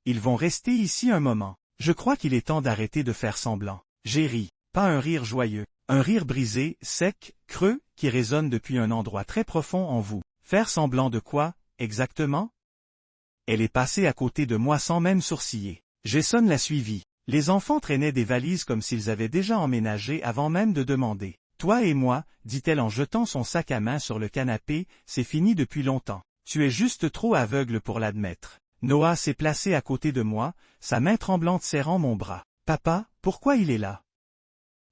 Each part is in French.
ils vont rester ici un moment. Je crois qu'il est temps d'arrêter de faire semblant. J'ai ri, pas un rire joyeux, un rire brisé, sec, creux, qui résonne depuis un endroit très profond en vous. Faire semblant de quoi, exactement? Elle est passée à côté de moi sans même sourciller. Jason l'a suivie. Les enfants traînaient des valises comme s'ils avaient déjà emménagé avant même de demander. Toi et moi, dit-elle en jetant son sac à main sur le canapé, c'est fini depuis longtemps. Tu es juste trop aveugle pour l'admettre. Noah s'est placé à côté de moi, sa main tremblante serrant mon bras. Papa, pourquoi il est là?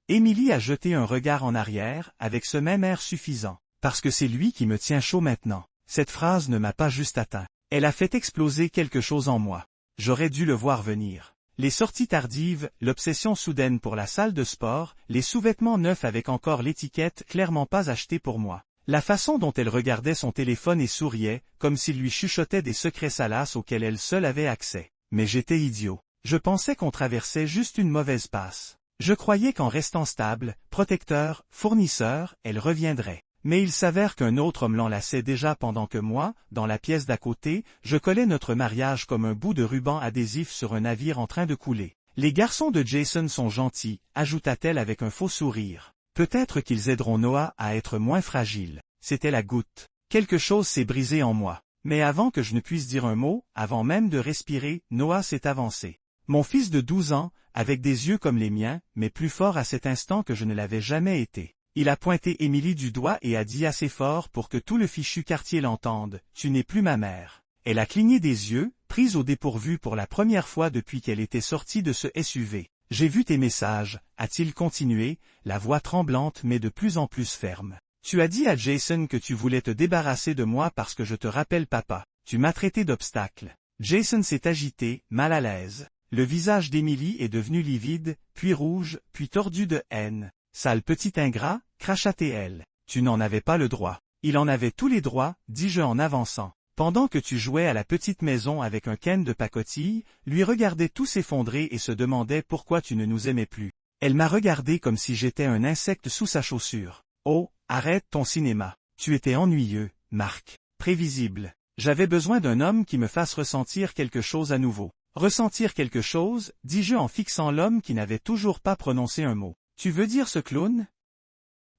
Émilie a jeté un regard en arrière, avec ce même air suffisant. Parce que c'est lui qui me tient chaud maintenant. Cette phrase ne m'a pas juste atteint. Elle a fait exploser quelque chose en moi. J'aurais dû le voir venir. Les sorties tardives, l'obsession soudaine pour la salle de sport, les sous-vêtements neufs avec encore l'étiquette clairement pas achetée pour moi. La façon dont elle regardait son téléphone et souriait, comme s'il lui chuchotait des secrets salaces auxquels elle seule avait accès. Mais j'étais idiot. Je pensais qu'on traversait juste une mauvaise passe. Je croyais qu'en restant stable, protecteur, fournisseur, elle reviendrait. Mais il s'avère qu'un autre homme l'enlaçait déjà pendant que moi, dans la pièce d'à côté, je collais notre mariage comme un bout de ruban adhésif sur un navire en train de couler. Les garçons de Jason sont gentils, ajouta-t-elle avec un faux sourire. Peut-être qu'ils aideront Noah à être moins fragile. C'était la goutte. Quelque chose s'est brisé en moi. Mais avant que je ne puisse dire un mot, avant même de respirer, Noah s'est avancé. Mon fils de 12 ans, avec des yeux comme les miens, mais plus fort à cet instant que je ne l'avais jamais été. Il a pointé Émilie du doigt et a dit assez fort pour que tout le fichu quartier l'entende, « Tu n'es plus ma mère ». Elle a cligné des yeux, prise au dépourvu pour la première fois depuis qu'elle était sortie de ce SUV. « J'ai vu tes messages », a-t-il continué, la voix tremblante mais de plus en plus ferme. « Tu as dit à Jason que tu voulais te débarrasser de moi parce que je te rappelle papa. Tu m'as traité d'obstacle. » Jason s'est agité, mal à l'aise. Le visage d'Émilie est devenu livide, puis rouge, puis tordu de haine. « Sale petit ingrat », cracha-t-elle. « Tu n'en avais pas le droit. » « Il en avait tous les droits, dis-je en avançant. Pendant que tu jouais à la petite maison avec un Ken de pacotille, lui regardait tout s'effondrer et se demandait pourquoi tu ne nous aimais plus. Elle m'a regardé comme si j'étais un insecte sous sa chaussure. « Oh, arrête ton cinéma. Tu étais ennuyeux, Marc. Prévisible. J'avais besoin d'un homme qui me fasse ressentir quelque chose à nouveau. » « Ressentir quelque chose, dis-je en fixant l'homme qui n'avait toujours pas prononcé un mot. « Tu veux dire ce clown ?»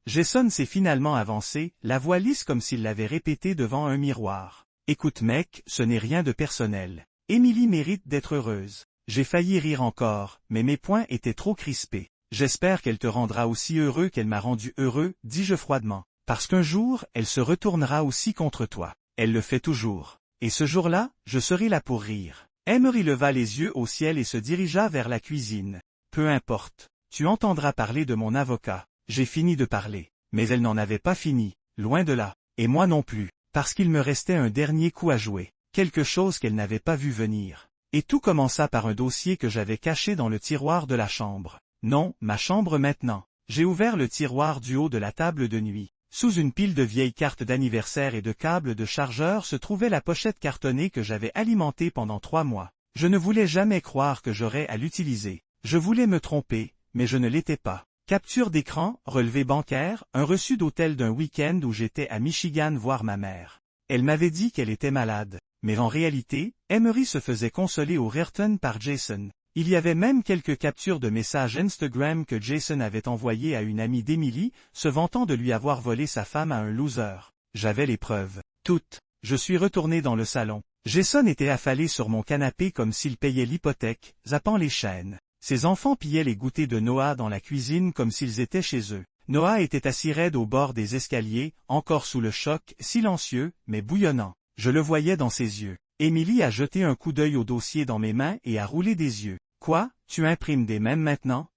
Jason s'est finalement avancé, la voix lisse comme s'il l'avait répété devant un miroir. « Écoute mec, ce n'est rien de personnel. Émilie mérite d'être heureuse. J'ai failli rire encore, mais mes poings étaient trop crispés. J'espère qu'elle te rendra aussi heureux qu'elle m'a rendu heureux, dis-je froidement. Parce qu'un jour, elle se retournera aussi contre toi. Elle le fait toujours. Et ce jour-là, je serai là pour rire. » Emery leva les yeux au ciel et se dirigea vers la cuisine. « Peu importe. Tu entendras parler de mon avocat. J'ai fini de parler. » Mais elle n'en avait pas fini, loin de là. Et moi non plus, parce qu'il me restait un dernier coup à jouer. Quelque chose qu'elle n'avait pas vu venir. Et tout commença par un dossier que j'avais caché dans le tiroir de la chambre. Non, ma chambre maintenant. J'ai ouvert le tiroir du haut de la table de nuit. Sous une pile de vieilles cartes d'anniversaire et de câbles de chargeur se trouvait la pochette cartonnée que j'avais alimentée pendant 3 mois. Je ne voulais jamais croire que j'aurais à l'utiliser. Je voulais me tromper, mais je ne l'étais pas. Capture d'écran, relevé bancaire, un reçu d'hôtel d'un week-end où j'étais à Michigan voir ma mère. Elle m'avait dit qu'elle était malade. Mais en réalité, Emery se faisait consoler au Rearton par Jason. Il y avait même quelques captures de messages Instagram que Jason avait envoyés à une amie d'Émilie, se vantant de lui avoir volé sa femme à un loser. J'avais les preuves. Toutes. Je suis retourné dans le salon. Jason était affalé sur mon canapé comme s'il payait l'hypothèque, zappant les chaînes. Ses enfants pillaient les goûters de Noah dans la cuisine comme s'ils étaient chez eux. Noah était assis raide au bord des escaliers, encore sous le choc, silencieux, mais bouillonnant. Je le voyais dans ses yeux. Émilie a jeté un coup d'œil au dossier dans mes mains et a roulé des yeux. « Quoi, tu imprimes des mèmes maintenant ?»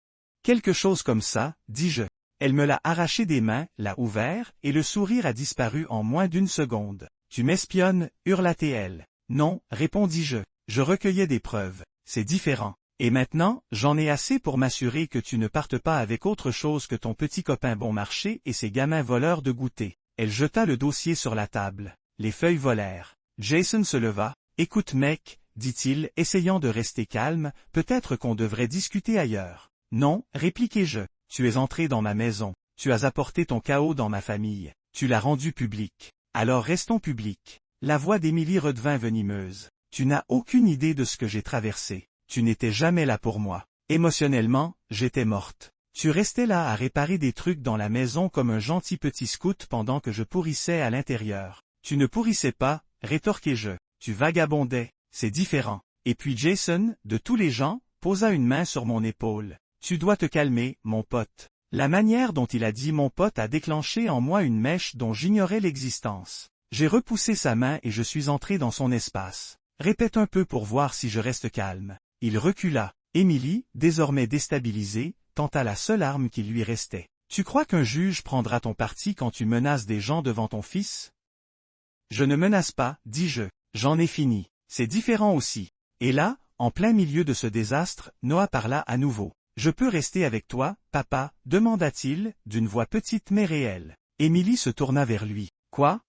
« Quelque chose comme ça, dis-je. » Elle me l'a arraché des mains, l'a ouvert, et le sourire a disparu en moins d'1 seconde. « Tu m'espionnes, hurla-t-elle. »« Non, répondis-je. Je recueillais des preuves. C'est différent. Et maintenant, j'en ai assez pour m'assurer que tu ne partes pas avec autre chose que ton petit copain bon marché et ses gamins voleurs de goûter. » Elle jeta le dossier sur la table. Les feuilles volèrent. Jason se leva. « Écoute mec, » dit-il, essayant de rester calme, « peut-être qu'on devrait discuter ailleurs. »« Non, répliquai-je. Tu es entré dans ma maison. Tu as apporté ton chaos dans ma famille. Tu l'as rendu public. Alors restons publics. » La voix d'Émilie redevint venimeuse. Tu n'as aucune idée de ce que j'ai traversé. Tu n'étais jamais là pour moi. Émotionnellement, j'étais morte. Tu restais là à réparer des trucs dans la maison comme un gentil petit scout pendant que je pourrissais à l'intérieur. Tu ne pourrissais pas, rétorquai-je. Tu vagabondais, c'est différent. Et puis Jason, de tous les gens, posa une main sur mon épaule. Tu dois te calmer, mon pote. La manière dont il a dit mon pote a déclenché en moi une mèche dont j'ignorais l'existence. J'ai repoussé sa main et je suis entré dans son espace. Répète un peu pour voir si je reste calme. Il recula. Émilie, désormais déstabilisée, tenta la seule arme qui lui restait. Tu crois qu'un juge prendra ton parti quand tu menaces des gens devant ton fils? Je ne menace pas, dis-je. J'en ai fini. C'est différent aussi. Et là, en plein milieu de ce désastre, Noah parla à nouveau. Je peux rester avec toi, papa, demanda-t-il, d'une voix petite mais réelle. Émilie se tourna vers lui. Quoi?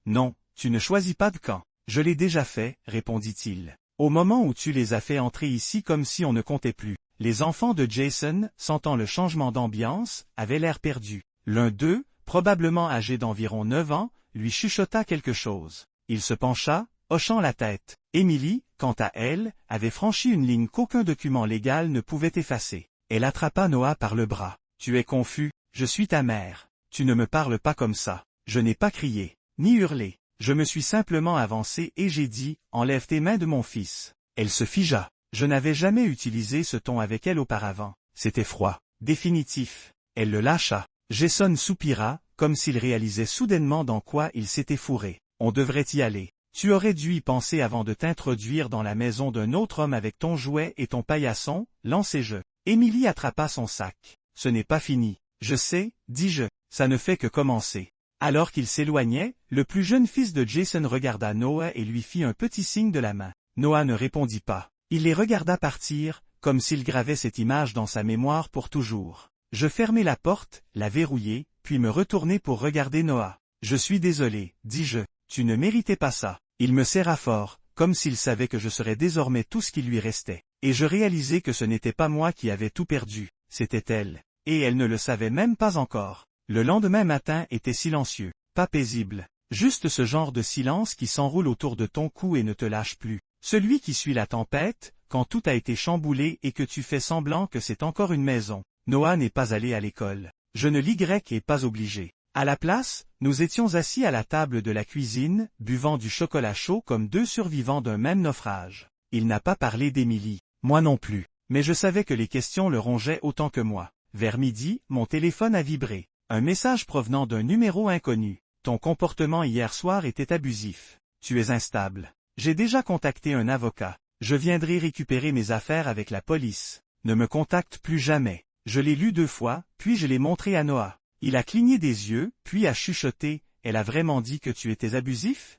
Non, tu ne choisis pas de camp. Je l'ai déjà fait, répondit-il. Au moment où tu les as fait entrer ici comme si on ne comptait plus. Les enfants de Jason, sentant le changement d'ambiance, avaient l'air perdus. L'un d'eux, probablement âgé d'environ 9 ans, lui chuchota quelque chose. Il se pencha, hochant la tête. Émilie, quant à elle, avait franchi une ligne qu'aucun document légal ne pouvait effacer. Elle attrapa Noah par le bras. « Tu es confus, je suis ta mère. Tu ne me parles pas comme ça. » Je n'ai pas crié, ni hurlé. Je me suis simplement avancé et j'ai dit « Enlève tes mains de mon fils ». Elle se figea. Je n'avais jamais utilisé ce ton avec elle auparavant. C'était froid, définitif. Elle le lâcha. Jason soupira, comme s'il réalisait soudainement dans quoi il s'était fourré. On devrait y aller. Tu aurais dû y penser avant de t'introduire dans la maison d'un autre homme avec ton jouet et ton paillasson, lançai-je. Émilie attrapa son sac. Ce n'est pas fini. Je sais, dis-je, ça ne fait que commencer. Alors qu'il s'éloignait, le plus jeune fils de Jason regarda Noah et lui fit un petit signe de la main. Noah ne répondit pas. Il les regarda partir, comme s'il gravait cette image dans sa mémoire pour toujours. Je fermai la porte, la verrouillai, puis me retournai pour regarder Noah. Je suis désolé, dis-je, tu ne méritais pas ça. Il me serra fort, comme s'il savait que je serais désormais tout ce qui lui restait. Et je réalisai que ce n'était pas moi qui avais tout perdu, c'était elle. Et elle ne le savait même pas encore. Le lendemain matin était silencieux, pas paisible. Juste ce genre de silence qui s'enroule autour de ton cou et ne te lâche plus. Celui qui suit la tempête, quand tout a été chamboulé et que tu fais semblant que c'est encore une maison. Noah n'est pas allé à l'école. Je ne l'y et pas obligé. À la place, nous étions assis à la table de la cuisine, buvant du chocolat chaud comme deux survivants d'un même naufrage. Il n'a pas parlé d'Émilie. Moi non plus. Mais je savais que les questions le rongeaient autant que moi. Vers midi, mon téléphone a vibré. Un message provenant d'un numéro inconnu. Ton comportement hier soir était abusif. Tu es instable. J'ai déjà contacté un avocat. Je viendrai récupérer mes affaires avec la police. Ne me contacte plus jamais. Je l'ai lu 2 fois, puis je l'ai montré à Noah. Il a cligné des yeux, puis a chuchoté. Elle a vraiment dit que tu étais abusif?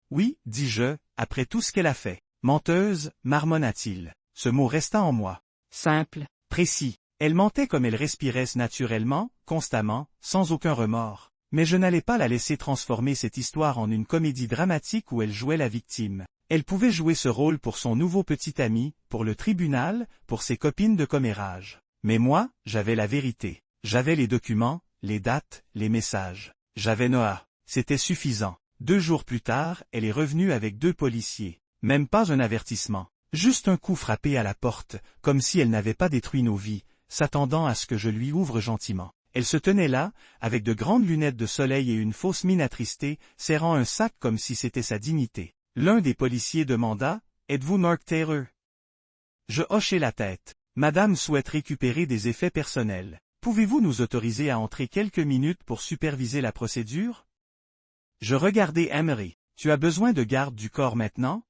Oui, dis-je, après tout ce qu'elle a fait. Menteuse, marmonna-t-il. Ce mot resta en moi. Simple, précis. Elle mentait comme elle respirait naturellement, constamment, sans aucun remords. Mais je n'allais pas la laisser transformer cette histoire en une comédie dramatique où elle jouait la victime. Elle pouvait jouer ce rôle pour son nouveau petit ami, pour le tribunal, pour ses copines de commérage. Mais moi, j'avais la vérité. J'avais les documents, les dates, les messages. J'avais Noah. C'était suffisant. 2 jours plus tard, elle est revenue avec 2 policiers. Même pas un avertissement. Juste un coup frappé à la porte, comme si elle n'avait pas détruit nos vies, s'attendant à ce que je lui ouvre gentiment. Elle se tenait là, avec de grandes lunettes de soleil et une fausse mine attristée, serrant un sac comme si c'était sa dignité. L'un des policiers demanda « Êtes-vous Mark Taylor ?» Je hochai la tête. « Madame souhaite récupérer des effets personnels. Pouvez-vous nous autoriser à entrer quelques minutes pour superviser la procédure ?» Je regardai Emery. « Tu as besoin de garde du corps maintenant ?»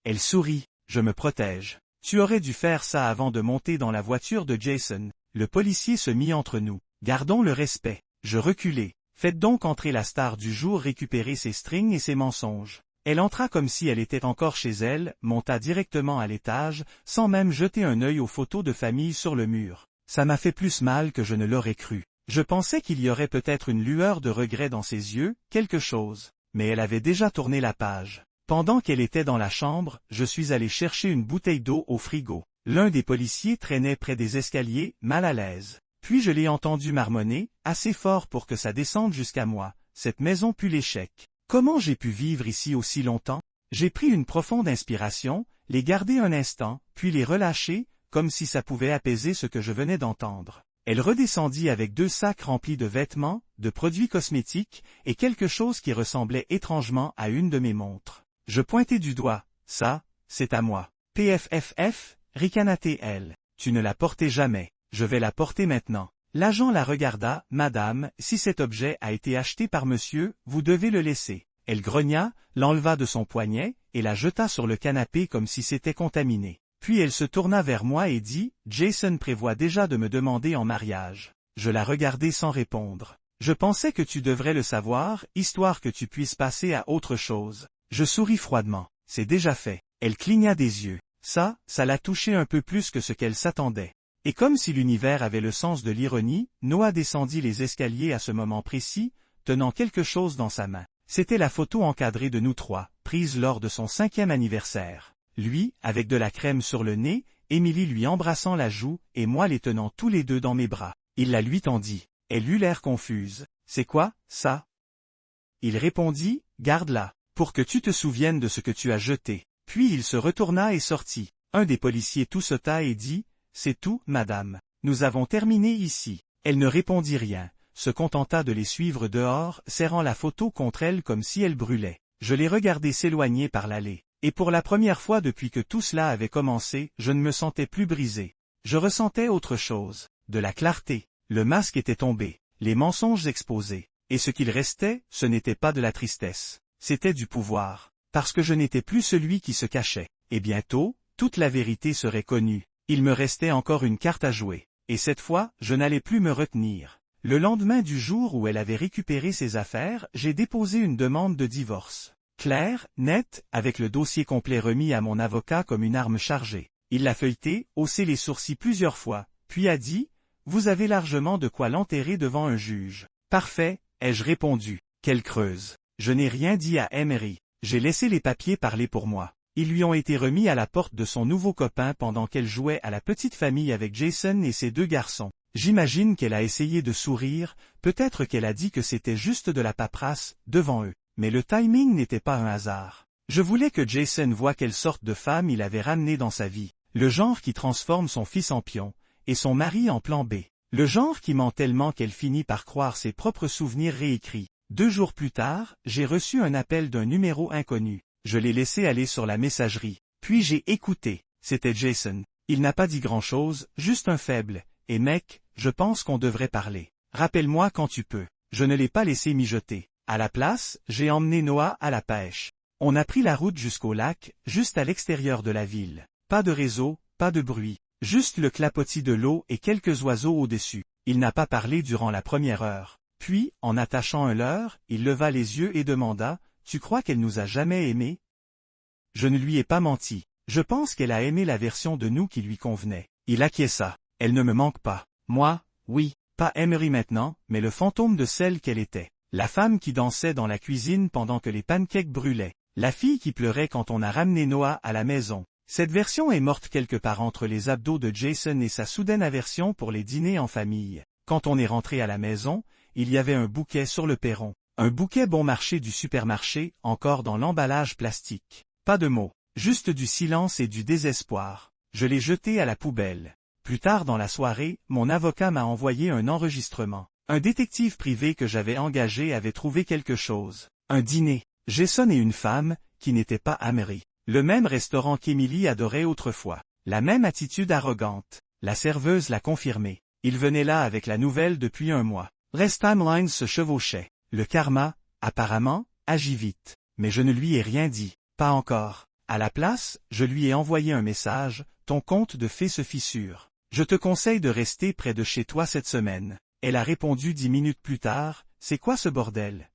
Elle sourit. « Je me protège. Tu aurais dû faire ça avant de monter dans la voiture de Jason. » Le policier se mit entre nous. « Gardons le respect. » Je reculai. « Faites donc entrer la star du jour récupérer ses strings et ses mensonges. » Elle entra comme si elle était encore chez elle, monta directement à l'étage, sans même jeter un œil aux photos de famille sur le mur. Ça m'a fait plus mal que je ne l'aurais cru. Je pensais qu'il y aurait peut-être une lueur de regret dans ses yeux, quelque chose. Mais elle avait déjà tourné la page. Pendant qu'elle était dans la chambre, je suis allé chercher une bouteille d'eau au frigo. L'un des policiers traînait près des escaliers, mal à l'aise. Puis je l'ai entendu marmonner, assez fort pour que ça descende jusqu'à moi. Cette maison pue l'échec. Comment j'ai pu vivre ici aussi longtemps? J'ai pris une profonde inspiration, les gardé un instant, puis les relâché, comme si ça pouvait apaiser ce que je venais d'entendre. Elle redescendit avec 2 sacs remplis de vêtements, de produits cosmétiques, et quelque chose qui ressemblait étrangement à une de mes montres. Je pointai du doigt, ça, c'est à moi. PFFF, ricana-t-elle. Tu ne la portais jamais, je vais la porter maintenant. L'agent la regarda, Madame, si cet objet a été acheté par monsieur, vous devez le laisser. Elle grogna, l'enleva de son poignet, et la jeta sur le canapé comme si c'était contaminé. Puis elle se tourna vers moi et dit, Jason prévoit déjà de me demander en mariage. Je la regardai sans répondre. Je pensais que tu devrais le savoir, histoire que tu puisses passer à autre chose. Je souris froidement. C'est déjà fait. Elle cligna des yeux. Ça l'a touché un peu plus que ce qu'elle s'attendait. Et comme si l'univers avait le sens de l'ironie, Noah descendit les escaliers à ce moment précis, tenant quelque chose dans sa main. C'était la photo encadrée de nous 3, prise lors de son 5e anniversaire. Lui, avec de la crème sur le nez, Émilie lui embrassant la joue, et moi les tenant tous les 2 dans mes bras. Il la lui tendit. Elle eut l'air confuse. C'est quoi, ça? Il répondit, garde-la, pour que tu te souviennes de ce que tu as jeté. Puis il se retourna et sortit. Un des policiers tout sauta et dit, c'est tout, madame. Nous avons terminé ici. Elle ne répondit rien, se contenta de les suivre dehors, serrant la photo contre elle comme si elle brûlait. Je les regardai s'éloigner par l'allée. Et pour la première fois depuis que tout cela avait commencé, je ne me sentais plus brisé. Je ressentais autre chose, de la clarté. Le masque était tombé, les mensonges exposés. Et ce qu'il restait, ce n'était pas de la tristesse. C'était du pouvoir. Parce que je n'étais plus celui qui se cachait. Et bientôt, toute la vérité serait connue. Il me restait encore une carte à jouer. Et cette fois, je n'allais plus me retenir. Le lendemain du jour où elle avait récupéré ses affaires, j'ai déposé une demande de divorce. Claire, nette, avec le dossier complet remis à mon avocat comme une arme chargée. Il l'a feuilleté, haussé les sourcils plusieurs fois, puis a dit, « Vous avez largement de quoi l'enterrer devant un juge. » Parfait, ai-je répondu. Quelle creuse. Je n'ai rien dit à Emery. J'ai laissé les papiers parler pour moi. Ils lui ont été remis à la porte de son nouveau copain pendant qu'elle jouait à la petite famille avec Jason et ses 2 garçons. J'imagine qu'elle a essayé de sourire, peut-être qu'elle a dit que c'était juste de la paperasse, devant eux. Mais le timing n'était pas un hasard. Je voulais que Jason voie quelle sorte de femme il avait ramené dans sa vie. Le genre qui transforme son fils en pion, et son mari en plan B. Le genre qui ment tellement qu'elle finit par croire ses propres souvenirs réécrits. 2 jours plus tard, j'ai reçu un appel d'un numéro inconnu. Je l'ai laissé aller sur la messagerie. Puis j'ai écouté. C'était Jason. Il n'a pas dit grand-chose, juste un faible. Et mec, je pense qu'on devrait parler. Rappelle-moi quand tu peux. Je ne l'ai pas laissé mijoter. À la place, j'ai emmené Noah à la pêche. On a pris la route jusqu'au lac, juste à l'extérieur de la ville. Pas de réseau, pas de bruit. Juste le clapotis de l'eau et quelques oiseaux au-dessus. Il n'a pas parlé durant la première heure. Puis, en attachant un leurre, il leva les yeux et demanda, « Tu crois qu'elle nous a jamais aimés ?» Je ne lui ai pas menti. Je pense qu'elle a aimé la version de nous qui lui convenait. Il acquiesça. Elle ne me manque pas. Moi, oui, pas Emery maintenant, mais le fantôme de celle qu'elle était. La femme qui dansait dans la cuisine pendant que les pancakes brûlaient. La fille qui pleurait quand on a ramené Noah à la maison. Cette version est morte quelque part entre les abdos de Jason et sa soudaine aversion pour les dîners en famille. Quand on est rentré à la maison, il y avait un bouquet sur le perron. Un bouquet bon marché du supermarché, encore dans l'emballage plastique. Pas de mots, juste du silence et du désespoir. Je l'ai jeté à la poubelle. Plus tard dans la soirée, mon avocat m'a envoyé un enregistrement. Un détective privé que j'avais engagé avait trouvé quelque chose. Un dîner. Jason et une femme, qui n'était pas Emery. Le même restaurant qu'Émilie adorait autrefois. La même attitude arrogante. La serveuse l'a confirmé. Il venait là avec la nouvelle depuis 1 mois. Rest timelines se chevauchait. Le karma, apparemment, agit vite. Mais je ne lui ai rien dit. Pas encore. À la place, je lui ai envoyé un message, ton conte de fées se fissure. Je te conseille de rester près de chez toi cette semaine. Elle a répondu 10 minutes plus tard, c'est quoi ce bordel?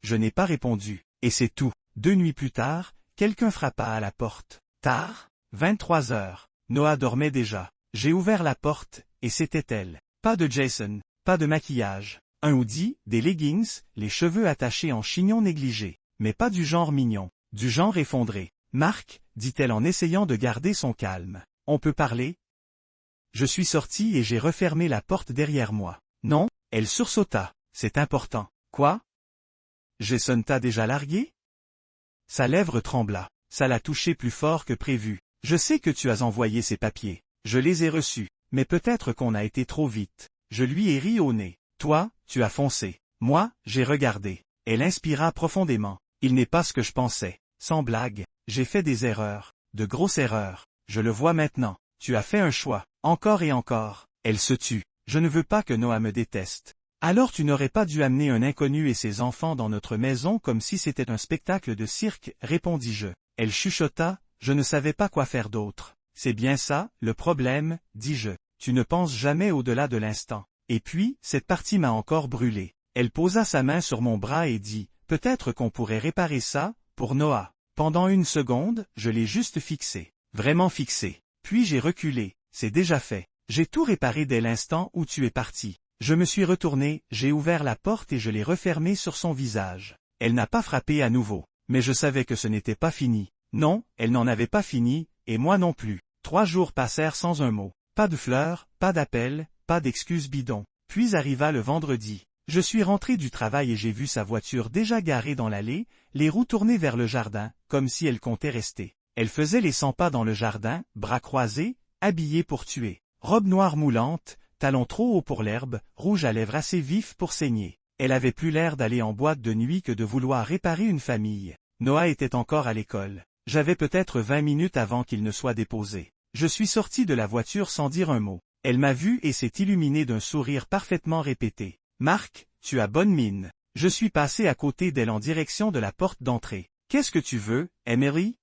Je n'ai pas répondu, et c'est tout. 2 nuits plus tard, quelqu'un frappa à la porte. Tard, 23 heures. Noah dormait déjà. J'ai ouvert la porte, et c'était elle. Pas de Jason, pas de maquillage. Un hoodie, des leggings, les cheveux attachés en chignon négligé. Mais pas du genre mignon, du genre effondré. Marc, dit-elle en essayant de garder son calme. On peut parler? Je suis sorti et j'ai refermé la porte derrière moi. Non, elle sursauta. C'est important. Quoi? Jason t'a déjà largué? Sa lèvre trembla. Ça l'a touché plus fort que prévu. Je sais que tu as envoyé ces papiers. Je les ai reçus. Mais peut-être qu'on a été trop vite. Je lui ai ri au nez. Toi, tu as foncé. Moi, j'ai regardé. Elle inspira profondément. Il n'est pas ce que je pensais. Sans blague, j'ai fait des erreurs. De grosses erreurs. Je le vois maintenant. Tu as fait un choix. Encore et encore. Elle se tut. Je ne veux pas que Noah me déteste. Alors tu n'aurais pas dû amener un inconnu et ses enfants dans notre maison comme si c'était un spectacle de cirque, répondis-je. Elle chuchota, je ne savais pas quoi faire d'autre. C'est bien ça, le problème, dis-je. Tu ne penses jamais au-delà de l'instant. Et puis, cette partie m'a encore brûlé. Elle posa sa main sur mon bras et dit, peut-être qu'on pourrait réparer ça, pour Noah. Pendant une seconde, je l'ai juste fixé. Vraiment fixé. Puis j'ai reculé. C'est déjà fait. J'ai tout réparé dès l'instant où tu es parti. Je me suis retourné, j'ai ouvert la porte et je l'ai refermée sur son visage. Elle n'a pas frappé à nouveau. Mais je savais que ce n'était pas fini. Non, elle n'en avait pas fini, et moi non plus. 3 jours passèrent sans un mot. Pas de fleurs, pas d'appel, pas d'excuses bidons. Puis arriva le vendredi. Je suis rentré du travail et j'ai vu sa voiture déjà garée dans l'allée, les roues tournées vers le jardin, comme si elle comptait rester. Elle faisait les 100 pas dans le jardin, bras croisés, habillée pour tuer. Robe noire moulante, talons trop hauts pour l'herbe, rouge à lèvres assez vif pour saigner. Elle avait plus l'air d'aller en boîte de nuit que de vouloir réparer une famille. Noah était encore à l'école. J'avais peut-être 20 minutes avant qu'il ne soit déposé. Je suis sorti de la voiture sans dire un mot. Elle m'a vu et s'est illuminée d'un sourire parfaitement répété. « Marc, tu as bonne mine. » Je suis passé à côté d'elle en direction de la porte d'entrée. « Qu'est-ce que tu veux, Emery ?»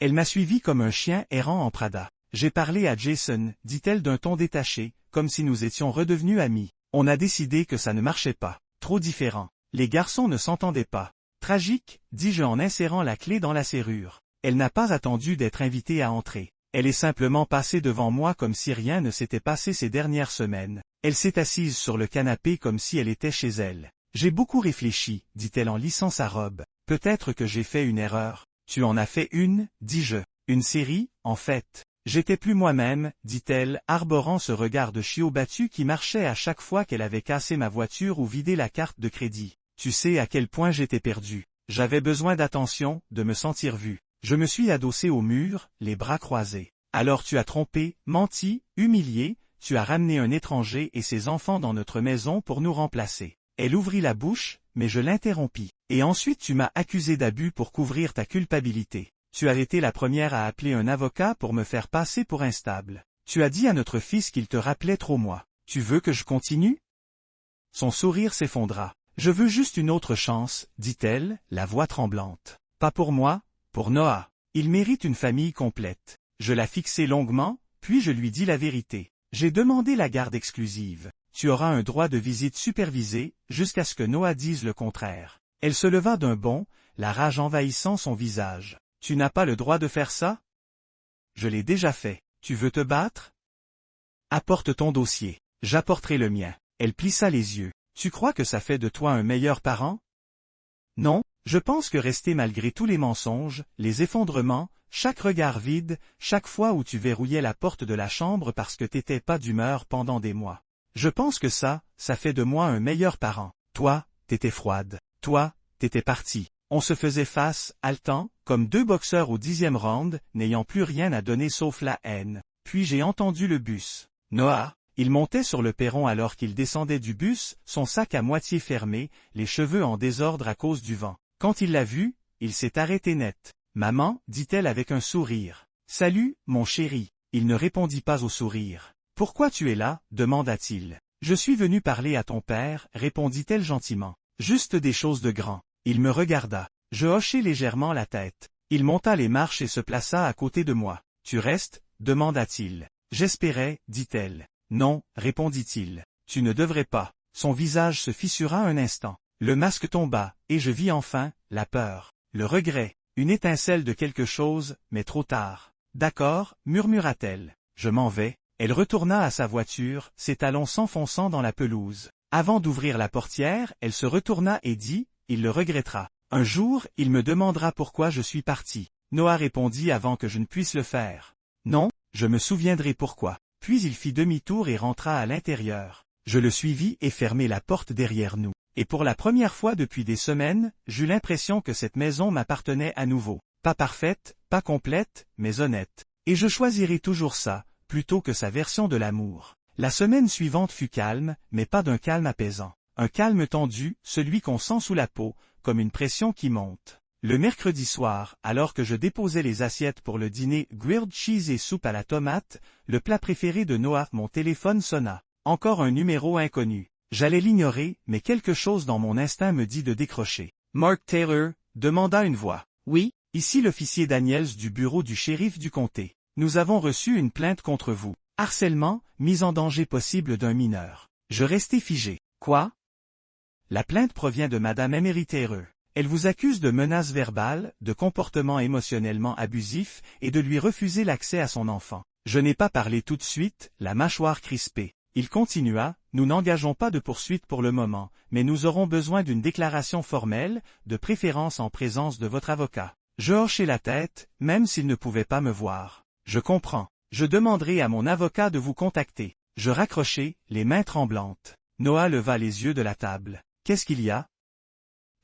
Elle m'a suivi comme un chien errant en Prada. « J'ai parlé à Jason, dit-elle d'un ton détaché, comme si nous étions redevenus amis. On a décidé que ça ne marchait pas. Trop différent. Les garçons ne s'entendaient pas. Tragique, dis-je en insérant la clé dans la serrure. Elle n'a pas attendu d'être invitée à entrer. Elle est simplement passée devant moi comme si rien ne s'était passé ces dernières semaines. Elle s'est assise sur le canapé comme si elle était chez elle. J'ai beaucoup réfléchi, dit-elle en lissant sa robe. Peut-être que j'ai fait une erreur. Tu en as fait une, dis-je. Une série, en fait. J'étais plus moi-même, dit-elle, arborant ce regard de chiot battu qui marchait à chaque fois qu'elle avait cassé ma voiture ou vidé la carte de crédit. Tu sais à quel point j'étais perdu. J'avais besoin d'attention, de me sentir vu. Je me suis adossé au mur, les bras croisés. Alors tu as trompé, menti, humilié, tu as ramené un étranger et ses enfants dans notre maison pour nous remplacer. Elle ouvrit la bouche, mais je l'interrompis. Et ensuite tu m'as accusé d'abus pour couvrir ta culpabilité. Tu as été la première à appeler un avocat pour me faire passer pour instable. Tu as dit à notre fils qu'il te rappelait trop moi. Tu veux que je continue? Son sourire s'effondra. Je veux juste une autre chance, dit-elle, la voix tremblante. Pas pour moi, pour Noah. Il mérite une famille complète. Je la fixai longuement, puis je lui dis la vérité. J'ai demandé la garde exclusive. Tu auras un droit de visite supervisé, jusqu'à ce que Noah dise le contraire. Elle se leva d'un bond, la rage envahissant son visage. Tu n'as pas le droit de faire ça? Je l'ai déjà fait. Tu veux te battre? Apporte ton dossier. J'apporterai le mien. Elle plissa les yeux. Tu crois que ça fait de toi un meilleur parent? Non, je pense que rester malgré tous les mensonges, les effondrements, chaque regard vide, chaque fois où tu verrouillais la porte de la chambre parce que t'étais pas d'humeur pendant des mois. Je pense que ça fait de moi un meilleur parent. Toi, t'étais froide. Toi, t'étais parti. On se faisait face, haletant, comme 2 boxeurs au 10e round, n'ayant plus rien à donner sauf la haine. Puis j'ai entendu le bus. Noah, il montait sur le perron alors qu'il descendait du bus, son sac à moitié fermé, les cheveux en désordre à cause du vent. Quand il l'a vu, il s'est arrêté net. Maman, dit-elle avec un sourire. Salut, mon chéri. Il ne répondit pas au sourire. Pourquoi tu es là? Demanda-t-il. Je suis venu parler à ton père, répondit-elle gentiment. Juste des choses de grand. Il me regarda. Je hochai légèrement la tête. Il monta les marches et se plaça à côté de moi. Tu restes? Demanda-t-il. J'espérais, dit-elle. Non, répondit-il. Tu ne devrais pas. Son visage se fissura un instant. Le masque tomba, et je vis enfin, la peur, le regret, une étincelle de quelque chose, mais trop tard. D'accord, murmura-t-elle. Je m'en vais. Elle retourna à sa voiture, ses talons s'enfonçant dans la pelouse. Avant d'ouvrir la portière, elle se retourna et dit, il le regrettera. Un jour, il me demandera pourquoi je suis parti. Noah répondit avant que je ne puisse le faire. Non, je me souviendrai pourquoi. Puis il fit demi-tour et rentra à l'intérieur. Je le suivis et fermai la porte derrière nous. Et pour la première fois depuis des semaines, j'eus l'impression que cette maison m'appartenait à nouveau. Pas parfaite, pas complète, mais honnête. Et je choisirai toujours ça, plutôt que sa version de l'amour. La semaine suivante fut calme, mais pas d'un calme apaisant. Un calme tendu, celui qu'on sent sous la peau, comme une pression qui monte. Le mercredi soir, alors que je déposais les assiettes pour le dîner grilled cheese et soupe à la tomate, le plat préféré de Noah, mon téléphone sonna. Encore un numéro inconnu. J'allais l'ignorer, mais quelque chose dans mon instinct me dit de décrocher. Mark Taylor, demanda une voix. Oui, ici l'officier Daniels du bureau du shérif du comté. Nous avons reçu une plainte contre vous. Harcèlement, mise en danger possible d'un mineur. Je restai figé. Quoi? La plainte provient de Madame Emery Taylor. Elle vous accuse de menaces verbales, de comportements émotionnellement abusifs et de lui refuser l'accès à son enfant. Je n'ai pas parlé tout de suite, la mâchoire crispée. Il continua, nous n'engageons pas de poursuite pour le moment, mais nous aurons besoin d'une déclaration formelle, de préférence en présence de votre avocat. Je hochai la tête, même s'il ne pouvait pas me voir. Je comprends. Je demanderai à mon avocat de vous contacter. Je raccrochai, les mains tremblantes. Noah leva les yeux de la table. Qu'est-ce qu'il y a?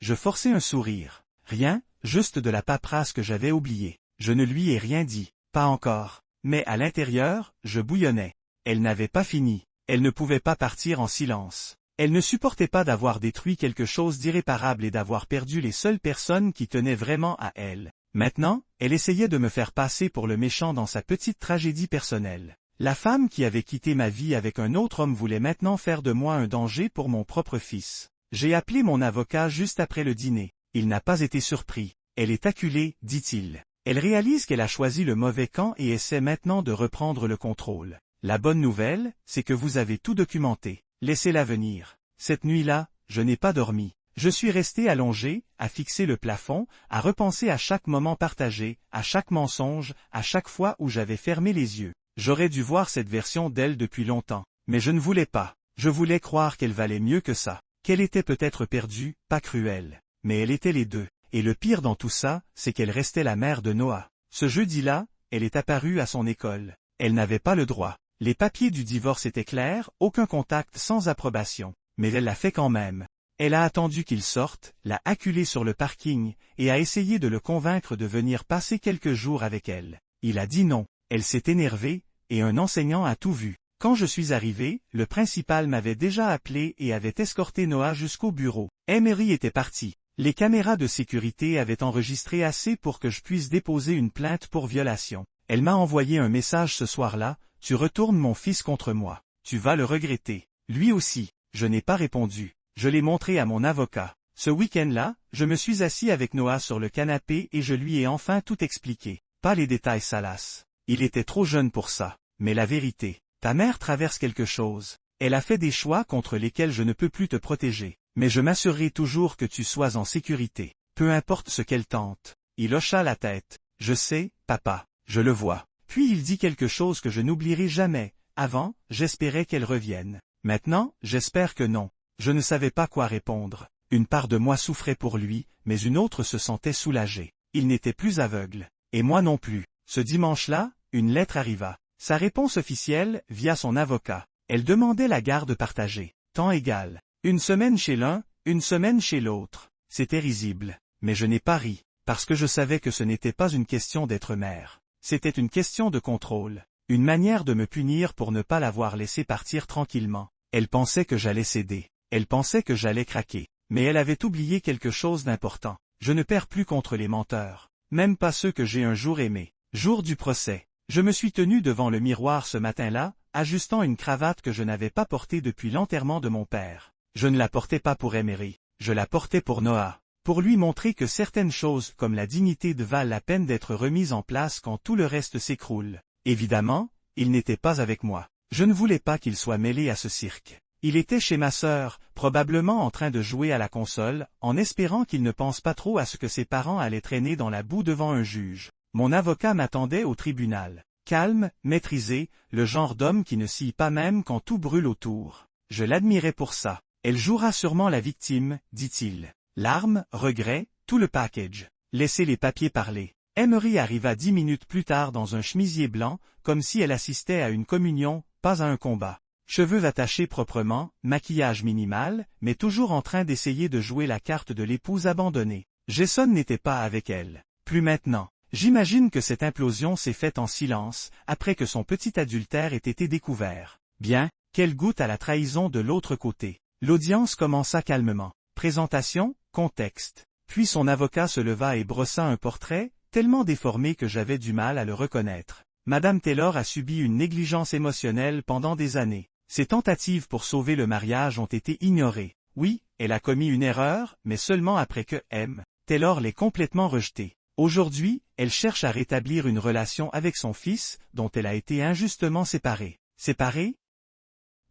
Je forçai un sourire. Rien, juste de la paperasse que j'avais oubliée. Je ne lui ai rien dit. Pas encore. Mais à l'intérieur, je bouillonnais. Elle n'avait pas fini. Elle ne pouvait pas partir en silence. Elle ne supportait pas d'avoir détruit quelque chose d'irréparable et d'avoir perdu les seules personnes qui tenaient vraiment à elle. Maintenant, elle essayait de me faire passer pour le méchant dans sa petite tragédie personnelle. La femme qui avait quitté ma vie avec un autre homme voulait maintenant faire de moi un danger pour mon propre fils. J'ai appelé mon avocat juste après le dîner. Il n'a pas été surpris. Elle est acculée, dit-il. Elle réalise qu'elle a choisi le mauvais camp et essaie maintenant de reprendre le contrôle. La bonne nouvelle, c'est que vous avez tout documenté. Laissez-la venir. Cette nuit-là, je n'ai pas dormi. Je suis resté allongé, à fixer le plafond, à repenser à chaque moment partagé, à chaque mensonge, à chaque fois où j'avais fermé les yeux. J'aurais dû voir cette version d'elle depuis longtemps. Mais je ne voulais pas. Je voulais croire qu'elle valait mieux que ça. Qu'elle était peut-être perdue, pas cruelle. Mais elle était les deux. Et le pire dans tout ça, c'est qu'elle restait la mère de Noah. Ce jeudi-là, elle est apparue à son école. Elle n'avait pas le droit. Les papiers du divorce étaient clairs, aucun contact sans approbation. Mais elle l'a fait quand même. Elle a attendu qu'il sorte, l'a acculé sur le parking, et a essayé de le convaincre de venir passer quelques jours avec elle. Il a dit non. Elle s'est énervée, et un enseignant a tout vu. Quand je suis arrivé, le principal m'avait déjà appelé et avait escorté Noah jusqu'au bureau. Emery était parti. Les caméras de sécurité avaient enregistré assez pour que je puisse déposer une plainte pour violation. Elle m'a envoyé un message ce soir-là, « Tu retournes mon fils contre moi. Tu vas le regretter. » Lui aussi. Je n'ai pas répondu. Je l'ai montré à mon avocat. Ce week-end-là, je me suis assis avec Noah sur le canapé et je lui ai enfin tout expliqué. Pas les détails salaces. Il était trop jeune pour ça. Mais la vérité. Ta mère traverse quelque chose. Elle a fait des choix contre lesquels je ne peux plus te protéger. Mais je m'assurerai toujours que tu sois en sécurité. Peu importe ce qu'elle tente. Il hocha la tête. Je sais, papa. Je le vois. Puis il dit quelque chose que je n'oublierai jamais. Avant, j'espérais qu'elle revienne. Maintenant, j'espère que non. Je ne savais pas quoi répondre. Une part de moi souffrait pour lui, mais une autre se sentait soulagée. Il n'était plus aveugle. Et moi non plus. Ce dimanche-là, une lettre arriva. Sa réponse officielle, via son avocat. Elle demandait la garde partagée. Temps égal. Une semaine chez l'un, une semaine chez l'autre. C'était risible. Mais je n'ai pas ri, parce que je savais que ce n'était pas une question d'être mère. C'était une question de contrôle. Une manière de me punir pour ne pas l'avoir laissé partir tranquillement. Elle pensait que j'allais céder. Elle pensait que j'allais craquer. Mais elle avait oublié quelque chose d'important. Je ne perds plus contre les menteurs. Même pas ceux que j'ai un jour aimés. Jour du procès. Je me suis tenu devant le miroir ce matin-là, ajustant une cravate que je n'avais pas portée depuis l'enterrement de mon père. Je ne la portais pas pour Emery. Je la portais pour Noah. Pour lui montrer que certaines choses comme la dignité valent la peine d'être remises en place quand tout le reste s'écroule. Évidemment, il n'était pas avec moi. Je ne voulais pas qu'il soit mêlé à ce cirque. Il était chez ma sœur, probablement en train de jouer à la console, en espérant qu'il ne pense pas trop à ce que ses parents allaient traîner dans la boue devant un juge. Mon avocat m'attendait au tribunal. Calme, maîtrisé, le genre d'homme qui ne scie pas même quand tout brûle autour. Je l'admirais pour ça. Elle jouera sûrement la victime, dit-il. Larmes, regrets, tout le package. Laissez les papiers parler. Emery arriva 10 minutes plus tard dans un chemisier blanc, comme si elle assistait à une communion, pas à un combat. Cheveux attachés proprement, maquillage minimal, mais toujours en train d'essayer de jouer la carte de l'épouse abandonnée. Jason n'était pas avec elle. Plus maintenant. J'imagine que cette implosion s'est faite en silence, après que son petit adultère ait été découvert. Bien, qu'elle goûte à la trahison de l'autre côté. L'audience commença calmement. Présentation, contexte. Puis son avocat se leva et brossa un portrait, tellement déformé que j'avais du mal à le reconnaître. Madame Taylor a subi une négligence émotionnelle pendant des années. Ses tentatives pour sauver le mariage ont été ignorées. Oui, elle a commis une erreur, mais seulement après que M. Taylor l'ait complètement rejetée. Aujourd'hui, elle cherche à rétablir une relation avec son fils, dont elle a été injustement séparée. Séparée?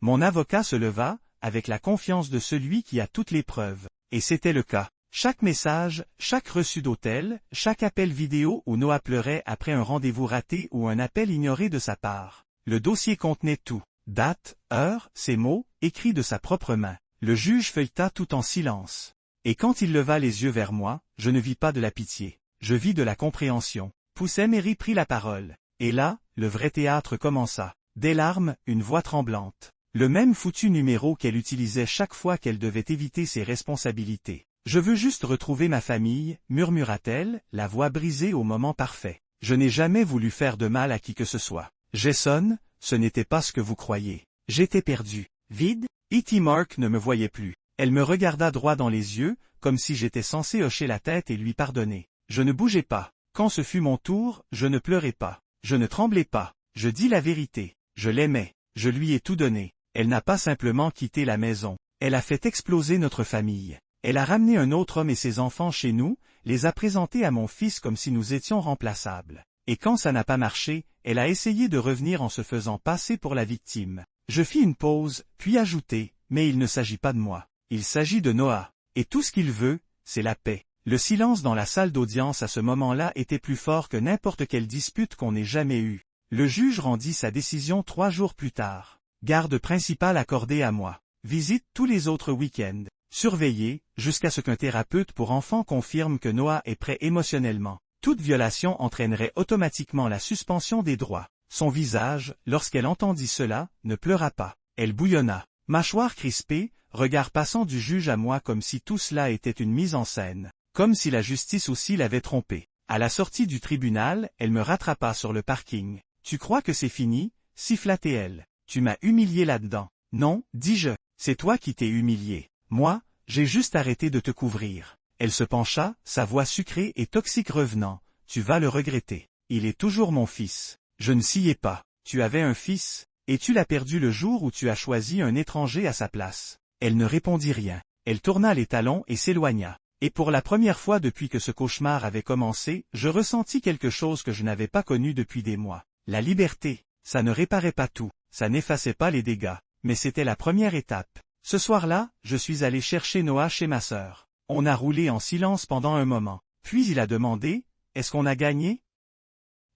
Mon avocat se leva, avec la confiance de celui qui a toutes les preuves. Et c'était le cas. Chaque message, chaque reçu d'hôtel, chaque appel vidéo où Noah pleurait après un rendez-vous raté ou un appel ignoré de sa part. Le dossier contenait tout. Date, heure, ses mots, écrits de sa propre main. Le juge feuilleta tout en silence. Et quand il leva les yeux vers moi, je ne vis pas de la pitié. Je vis de la compréhension. Poussey Mary prit la parole. Et là, le vrai théâtre commença. Des larmes, une voix tremblante. Le même foutu numéro qu'elle utilisait chaque fois qu'elle devait éviter ses responsabilités. Je veux juste retrouver ma famille, murmura-t-elle, la voix brisée au moment parfait. Je n'ai jamais voulu faire de mal à qui que ce soit. Jason, ce n'était pas ce que vous croyez. J'étais perdu. Vide? E.T. Mark ne me voyait plus. Elle me regarda droit dans les yeux, comme si j'étais censé hocher la tête et lui pardonner. Je ne bougeais pas. Quand ce fut mon tour, je ne pleurais pas. Je ne tremblais pas. Je dis la vérité. Je l'aimais. Je lui ai tout donné. Elle n'a pas simplement quitté la maison. Elle a fait exploser notre famille. Elle a ramené un autre homme et ses enfants chez nous, les a présentés à mon fils comme si nous étions remplaçables. Et quand ça n'a pas marché, elle a essayé de revenir en se faisant passer pour la victime. Je fis une pause, puis ajoutai, mais il ne s'agit pas de moi. Il s'agit de Noah. Et tout ce qu'il veut, c'est la paix. Le silence dans la salle d'audience à ce moment-là était plus fort que n'importe quelle dispute qu'on ait jamais eue. Le juge rendit sa décision 3 jours plus tard. Garde principale accordée à moi. Visite tous les autres week-ends. Surveillé, jusqu'à ce qu'un thérapeute pour enfants confirme que Noah est prêt émotionnellement. Toute violation entraînerait automatiquement la suspension des droits. Son visage, lorsqu'elle entendit cela, ne pleura pas. Elle bouillonna. Mâchoire crispée, regard passant du juge à moi comme si tout cela était une mise en scène. Comme si la justice aussi l'avait trompée. À la sortie du tribunal, elle me rattrapa sur le parking. « Tu crois que c'est fini ?» siffla-t-elle. « Tu m'as humilié là-dedans. »« Non, dis-je, c'est toi qui t'es humilié. Moi, j'ai juste arrêté de te couvrir. » Elle se pencha, sa voix sucrée et toxique revenant. « Tu vas le regretter. Il est toujours mon fils. » Je ne sciais pas. « Tu avais un fils, et tu l'as perdu le jour où tu as choisi un étranger à sa place. » Elle ne répondit rien. Elle tourna les talons et s'éloigna. Et pour la première fois depuis que ce cauchemar avait commencé, je ressentis quelque chose que je n'avais pas connu depuis des mois. La liberté. Ça ne réparait pas tout, ça n'effaçait pas les dégâts, mais c'était la première étape. Ce soir-là, je suis allé chercher Noah chez ma sœur. On a roulé en silence pendant un moment. Puis il a demandé, « Est-ce qu'on a gagné ?»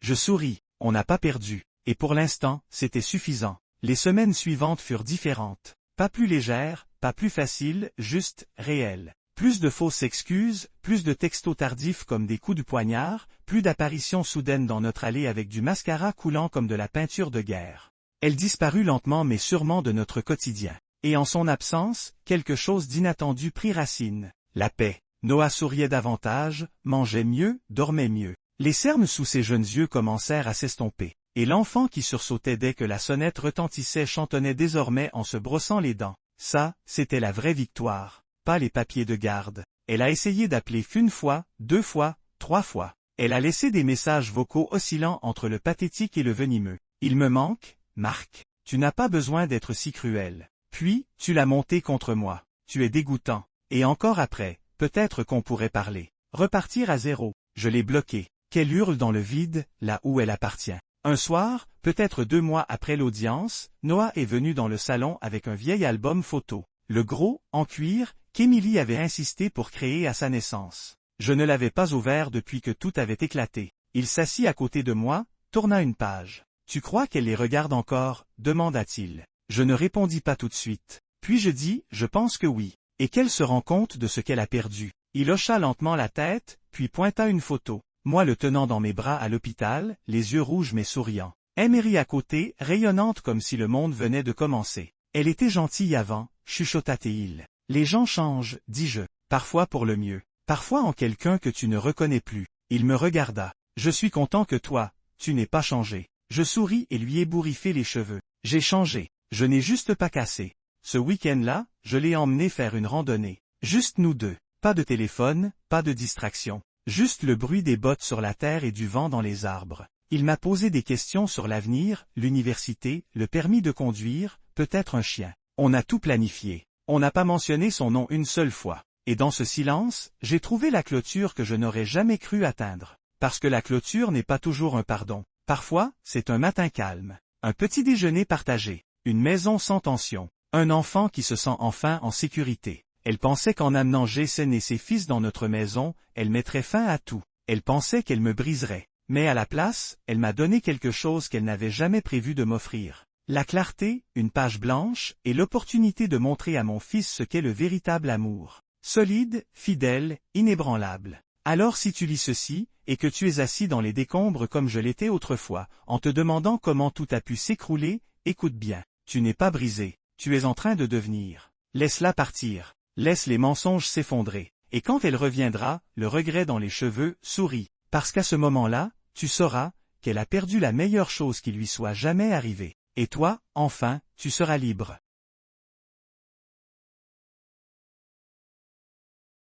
Je souris, on n'a pas perdu. Et pour l'instant, c'était suffisant. Les semaines suivantes furent différentes. Pas plus légères, pas plus faciles, juste, réelles. Plus de fausses excuses, plus de textos tardifs comme des coups de poignard, plus d'apparitions soudaines dans notre allée avec du mascara coulant comme de la peinture de guerre. Elle disparut lentement mais sûrement de notre quotidien. Et en son absence, quelque chose d'inattendu prit racine. La paix. Noah souriait davantage, mangeait mieux, dormait mieux. Les cernes sous ses jeunes yeux commencèrent à s'estomper. Et l'enfant qui sursautait dès que la sonnette retentissait chantonnait désormais en se brossant les dents. Ça, c'était la vraie victoire. Pas les papiers de garde. Elle a essayé d'appeler une fois, 2 fois, 3 fois. Elle a laissé des messages vocaux oscillant entre le pathétique et le venimeux. Il me manque, Marc. Tu n'as pas besoin d'être si cruel. Puis, tu l'as monté contre moi. Tu es dégoûtant. Et encore après, peut-être qu'on pourrait parler. Repartir à zéro. Je l'ai bloqué. Qu'elle hurle dans le vide, là où elle appartient. Un soir, peut-être 2 mois après l'audience, Noah est venu dans le salon avec un vieil album photo. Le gros, en cuir, qu'Émilie avait insisté pour créer à sa naissance. Je ne l'avais pas ouvert depuis que tout avait éclaté. Il s'assit à côté de moi, tourna une page. « Tu crois qu'elle les regarde encore ?» demanda-t-il. Je ne répondis pas tout de suite. Puis je dis « Je pense que oui. » Et qu'elle se rend compte de ce qu'elle a perdu. Il hocha lentement la tête, puis pointa une photo. Moi le tenant dans mes bras à l'hôpital, les yeux rouges mais souriants. Emery à côté, rayonnante comme si le monde venait de commencer. Elle était gentille avant, chuchota Théil. Les gens changent, dis-je, parfois pour le mieux, parfois en quelqu'un que tu ne reconnais plus. Il me regarda. Je suis content que toi, tu n'aies pas changé. Je souris et lui ébouriffai les cheveux. J'ai changé. Je n'ai juste pas cassé. Ce week-end-là, je l'ai emmené faire une randonnée. Juste nous deux. Pas de téléphone, pas de distraction. Juste le bruit des bottes sur la terre et du vent dans les arbres. Il m'a posé des questions sur l'avenir, l'université, le permis de conduire, peut-être un chien. On a tout planifié. On n'a pas mentionné son nom une seule fois. Et dans ce silence, j'ai trouvé la clôture que je n'aurais jamais cru atteindre. Parce que la clôture n'est pas toujours un pardon. Parfois, c'est un matin calme. Un petit déjeuner partagé. Une maison sans tension. Un enfant qui se sent enfin en sécurité. Elle pensait qu'en amenant Jason et ses fils dans notre maison, elle mettrait fin à tout. Elle pensait qu'elle me briserait. Mais à la place, elle m'a donné quelque chose qu'elle n'avait jamais prévu de m'offrir. La clarté, une page blanche, et l'opportunité de montrer à mon fils ce qu'est le véritable amour. Solide, fidèle, inébranlable. Alors si tu lis ceci, et que tu es assis dans les décombres comme je l'étais autrefois, en te demandant comment tout a pu s'écrouler, écoute bien. Tu n'es pas brisé. Tu es en train de devenir. Laisse-la partir. Laisse les mensonges s'effondrer. Et quand elle reviendra, le regret dans les cheveux, souris. Parce qu'à ce moment-là, tu sauras qu'elle a perdu la meilleure chose qui lui soit jamais arrivée. Et toi, enfin, tu seras libre.